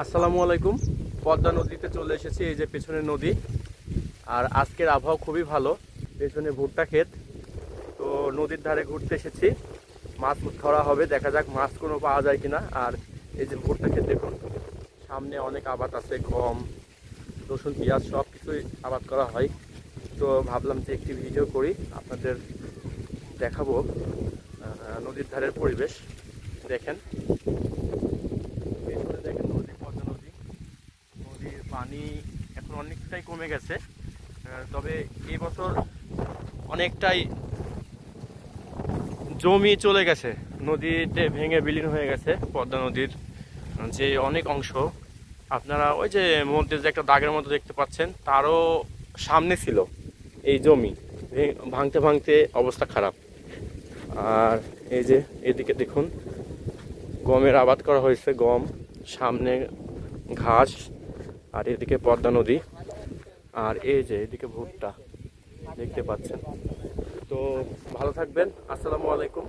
আসসালামু আলাইকুম। পদ্মা নদীতে চলে এসেছি, এই যে পেছনে নদী। আর আজকের আবহাওয়া খুবই ভালো, পেছনে ভুট্টা ক্ষেত। তো নদীর ধারে ঘুরতে এসেছি, মাছ ধরা হবে, দেখা যাক মাছ কোনো পাওয়া যায় কিনা। আর এই যে ভুট্টা ক্ষেত দেখুন, সামনে অনেক আবাদ আছে, গম, রসুন, পেঁয়াজ সব কিছুই আবাদ করা হয়। তো ভাবলাম যে একটি ভিডিও করি, আপনাদের দেখাবো নদীর ধারের পরিবেশ। দেখেন, পেছনে দেখেন নদী, পদ্মা নদী। নদীর পানি এখন অনেকটাই কমে গেছে, তবে এই বছর অনেকটাই জমি চলে গেছে, নদীতে ভেঙে বিলীন হয়ে গেছে। পদ্মা নদীর যে অনেক অংশ, আপনারা ওই যে মধ্যে যে একটা দাগের মতো দেখতে পাচ্ছেন, তারও সামনে ছিল এই জমি, ভাঙতে ভাঙতে অবস্থা খারাপ। আর এই যে এদিকে দেখুন, গমের আবাদ করা হয়েছে, গম, সামনে ঘাস, আর এদিকে পদ্মা নদী, আর এই যে এদিকে ভুট্টা দেখতে পাচ্ছেন। তো ভালো থাকবেন, আসসালামু আলাইকুম।